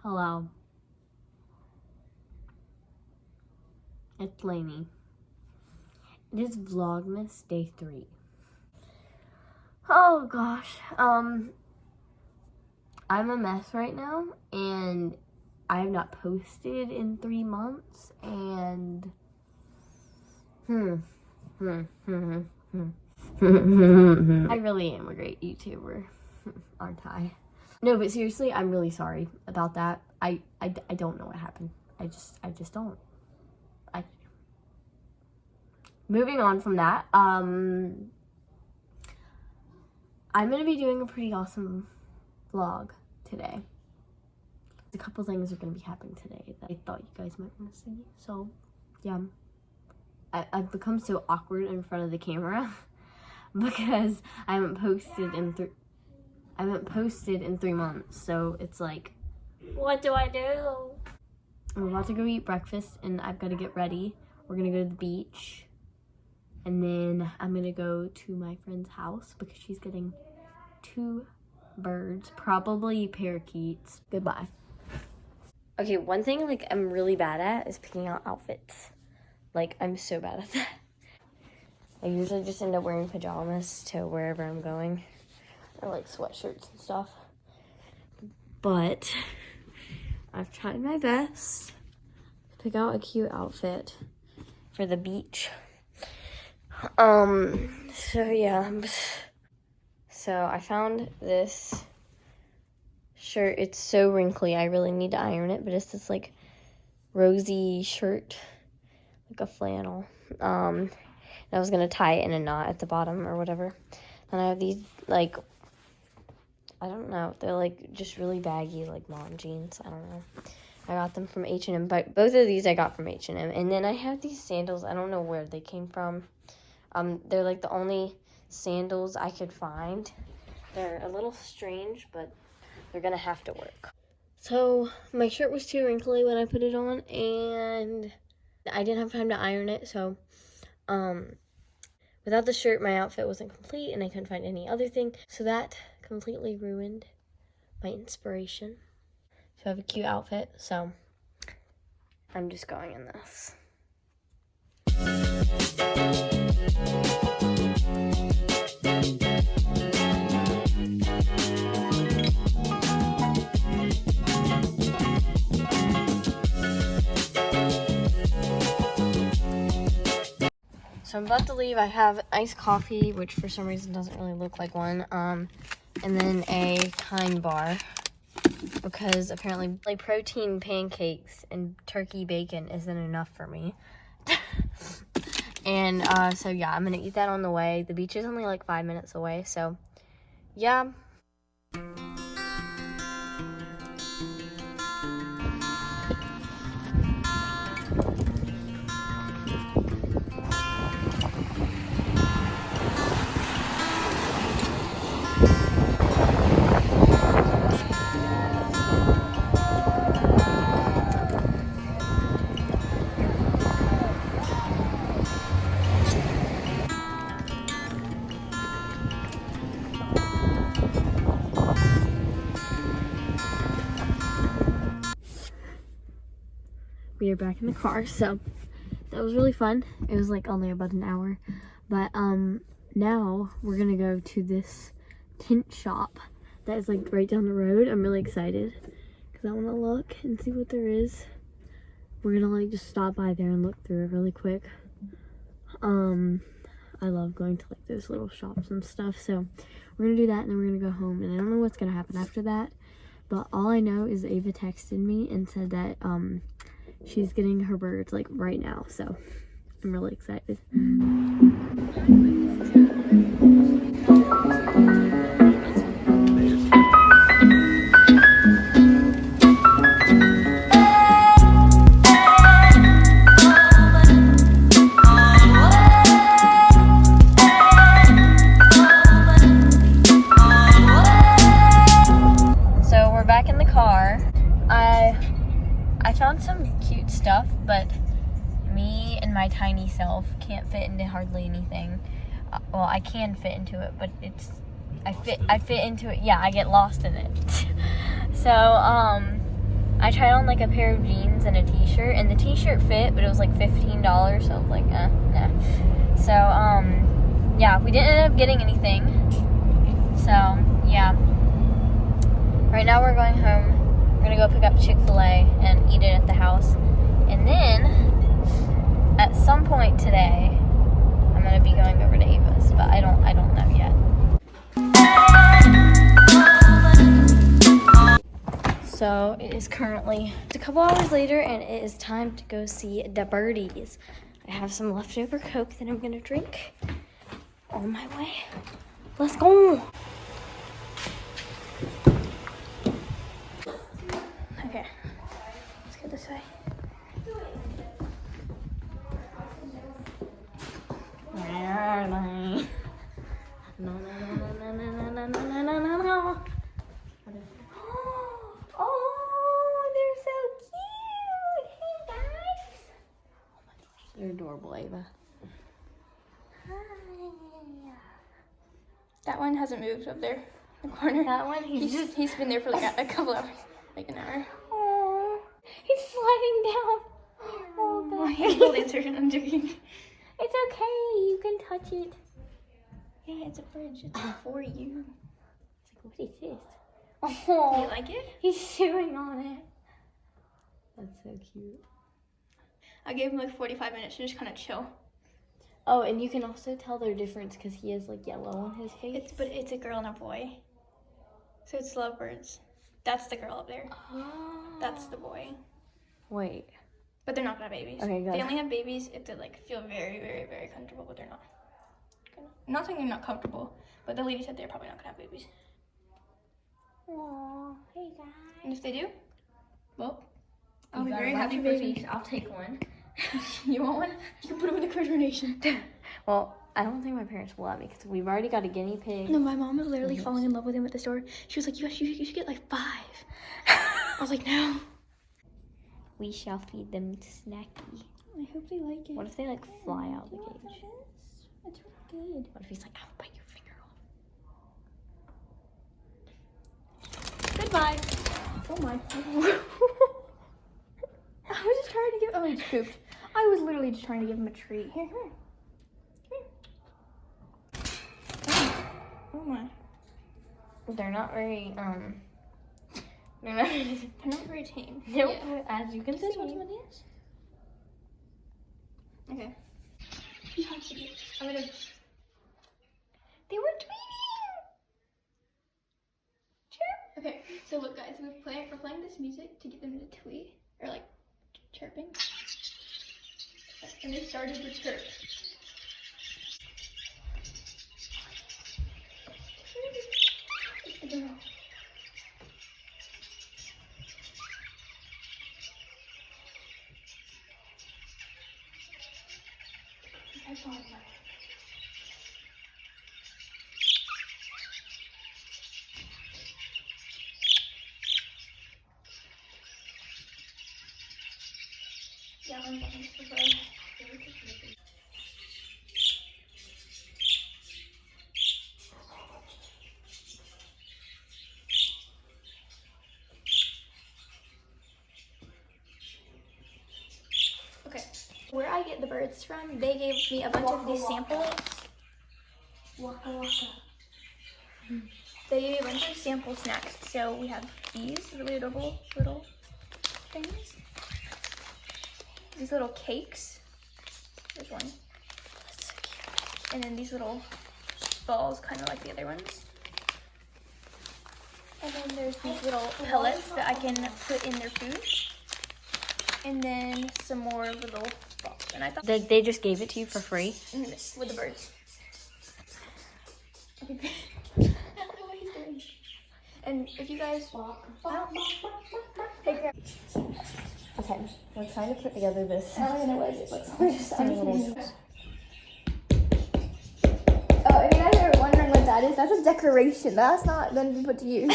Hello. It's Laney. It is Vlogmas Day 3. Oh gosh. I'm a mess right now, and I have not posted in 3 months, and I really am a great YouTuber, aren't I? No, but seriously, I'm really sorry about that. I don't know what happened. I just don't. Moving on from that, I'm gonna be doing a pretty awesome vlog today. A couple things are gonna be happening today that I thought you guys might want to see. So, yeah, I've become so awkward in front of the camera because I haven't posted in 3 months. So it's like, what do I do? I'm about to go eat breakfast, and I've got to get ready. We're gonna go to the beach. And then I'm gonna go to my friend's house because she's getting 2 birds, probably parakeets. Goodbye. Okay, one thing like I'm really bad at is picking out outfits. Like, I'm so bad at that. I usually just end up wearing pajamas to wherever I'm going, or like sweatshirts and stuff. But I've tried my best to pick out a cute outfit for the beach. So yeah, so I found this shirt. It's so wrinkly, I really need to iron it, but it's this like rosy shirt, like a flannel. I was gonna tie it in a knot at the bottom or whatever. And I have these, like, I don't know, they're like just really baggy, like mom jeans. I don't know. I got them from H&M, but both of these I got from H&M. And then I have these sandals. I don't know where they came from. They're like the only sandals I could find. They're a little strange, but they're gonna have to work. So my shirt was too wrinkly when I put it on, and I didn't have time to iron it. So without the shirt, my outfit wasn't complete, and I couldn't find any other thing. So that completely ruined my inspiration to have a cute outfit. So I'm just going in this. So I'm about to leave. I have iced coffee, which for some reason doesn't really look like one, and then a Kind bar, because apparently protein pancakes and turkey bacon isn't enough for me. And so yeah, I'm gonna eat that on the way. The beach is only like 5 minutes away, so yeah. We are back in the car, so that was really fun. It was like only about an hour, but now we're gonna go to this tint shop that is like right down the road. I'm really excited because I want to look and see what there is. We're gonna like just stop by there and look through it really quick. I love going to like those little shops and stuff, so we're gonna do that, and then we're gonna go home, and I don't know what's gonna happen after that, but all I know is Ava texted me and said that she's getting her birds like right now, so I'm really excited. So we're back in the car. I found some cute stuff, but me and my tiny self can't fit into hardly anything. Well, I can fit into it, but I fit into it. Yeah, I get lost in it. So I I tried on like a pair of jeans and a t-shirt, and the t-shirt fit, but it was like $15, so I was like, nah. So, yeah, we didn't end up getting anything. So, yeah. Right now we're going home. We're gonna go pick up Chick-fil-A and eat it at the house. And then, at some point today, I'm gonna be going over to Ava's, but I don't know yet. So it is currently a couple hours later, and it is time to go see the birdies. I have some leftover Coke that I'm gonna drink on my way. Let's go. Okay, let's go this way. No. Oh, they're so cute. Hey, guys. They're adorable, Ava. Hi. That one hasn't moved up there in the corner. That one, he's been there for like a couple hours, like an hour. Oh, he's sliding down. Oh, God. He'll answer and I'm joking. It's okay. You can touch it. Yeah, it's a bridge. It's for you. It's like, what is this? Do Oh, you like it? he's chewing on it. That's so cute. I gave him like 45 minutes to just kind of chill. Oh, and you can also tell their difference because he has like yellow on his face. But it's a girl and a boy. So it's lovebirds. That's the girl up there. Oh. That's the boy. Wait. But they're not gonna have babies. Okay, good. They only have babies if they like feel very, very, very comfortable, but they're not. I'm not saying they're not comfortable, but the lady said they're probably not gonna have babies. Aw, hey guys. And if they do, well, I'll You be got very a bunch happy of for babies. you. I'll take one. You want one? You can put them in the crib donation. Well, I don't think my parents will let me because we've already got a guinea pig. No, my mom was literally falling in love with him at the store. She was like, you should get like 5. I was like, no. We shall feed them snacky. I hope they like it. What if they like fly out the cage? That's really good. What if he's like, I'll bite your finger off? Goodbye. Oh my. I was just trying to give. Oh, he just pooped. I was literally just trying to give him a treat. Here, come here. Oh my. They're not very They're not very tame. Nope. Yeah. As you can Is this see. what one is? Okay. I'm gonna. They were tweeting. Chirp. Okay, so look, guys, we're playing this music to get them to tweet or like chirping, and they started to chirp. It's the girl. Yeah, I'm going to go. Okay, where I get the birds from, they gave me a bunch of these samples. Waka waka. They gave me a bunch of sample snacks. So we have these really adorable little things. These little cakes. There's one. And then these little balls, kind of like the other ones. And then there's these little pellets that I can put in their food. And then some more little balls. And I thought They just gave it to you for free? with the birds. Okay. I don't know what he's doing. And if you guys hey, Okay, we're trying to put together this. I don't even know what it looks like. Tiny Oh, if you guys are wondering what that is, that's a decoration. That's not going to be put to use.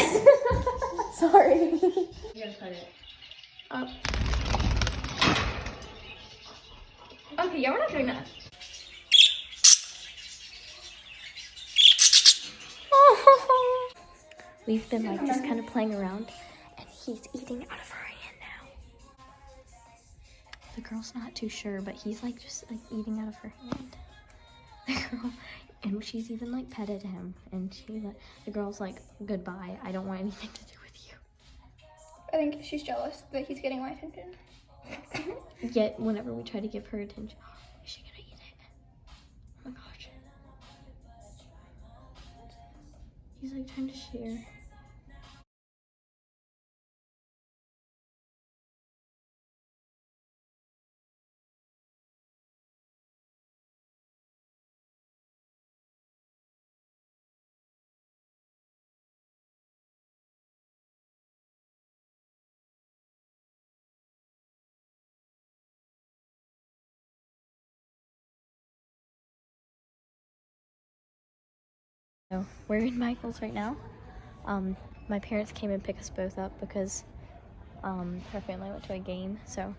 Sorry. You're gonna put it up. Okay, yeah, we're not doing that. We've been like just kind of playing around, and he's eating out of her hand girl's not too sure, but he's like just like eating out of her hand. The girl, and she's even like petted him, and the girl's like, goodbye, I don't want anything to do with you. I think she's jealous that he's getting my attention. Yet whenever we try to give her attention, is she gonna eat it? Oh my gosh. He's like trying to share. So we're in Michael's right now. My parents came and picked us both up because her family went to a game. So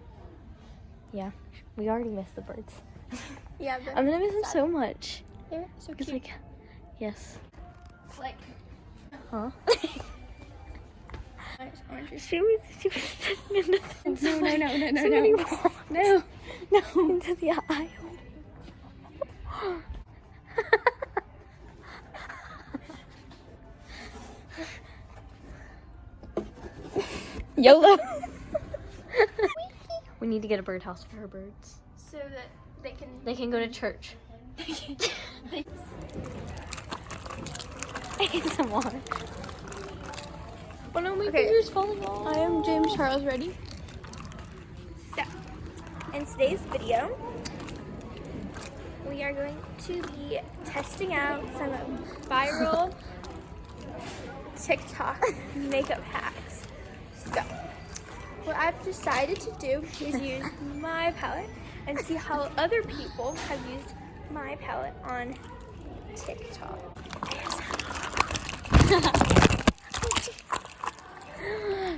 yeah, we already missed the birds. Yeah, I'm gonna miss them so much. They're so Cause cute. like, yes. Like, Huh? oranges. She was sitting in the No. into the aisle. YOLO. We need to get a birdhouse for her birds. So that They can go to church. I need some water. Oh no, my finger's falling off. I am James Charles. Ready? So, in today's video, we are going to be testing out some viral TikTok makeup hacks. So, what I've decided to do is use my palette and see how other people have used my palette on TikTok.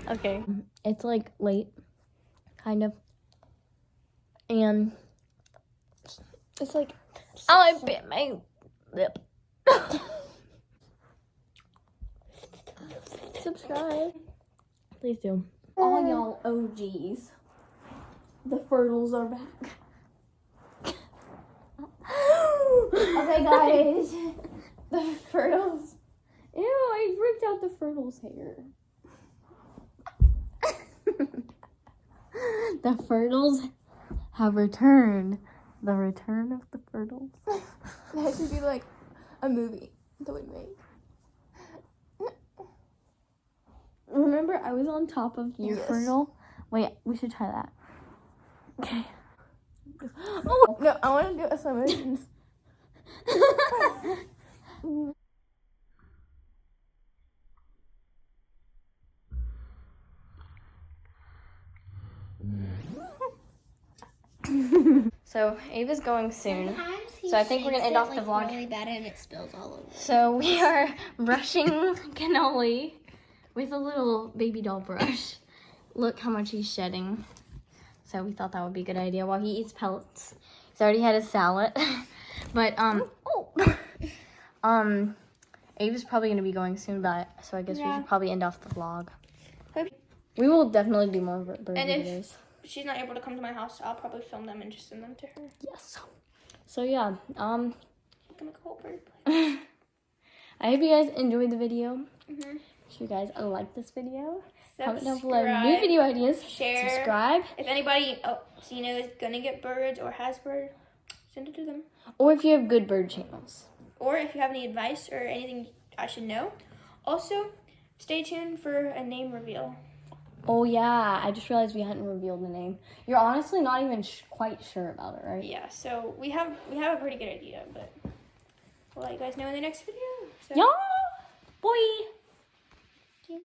Okay, it's like late, kind of, and It's like, oh, I bit my lip. subscribe. Please do. All y'all OGs, the fertles are back. Okay, guys, the fertles. Ew, I ripped out the fertles hair. The fertles have returned. The return of the fertles. That should be like a movie that we make. Remember, I was on top of your Yes. fertile? Wait, we should try that. Okay. Oh no, I want to do some motions. So, Ava's going soon. So I think we're gonna end off the vlog. Really bad and it spills all over. So we are brushing Cannoli with a little baby doll brush. Look how much he's shedding. So we thought that would be a good idea while he eats pellets. He's already had his salad. But Ava's probably gonna be going soon, but so I guess we should probably end off the vlog. We will definitely do more bird And if- videos. She's not able to come to my house, I'll probably film them and just send them to her. Yes. So yeah, I can make a whole bird play. I hope you guys enjoyed the video. Mm-hmm. If you guys like this video, comment down below new video ideas. Share. Subscribe. If anybody is gonna get birds or has birds, send it to them. Or if you have good bird channels. Or if you have any advice or anything I should know. Also, stay tuned for a name reveal. Oh yeah, I just realized we hadn't revealed the name. You're honestly not even quite sure about it, right? Yeah, so we have a pretty good idea, but we'll let you guys know in the next video. So. Yeah, boy.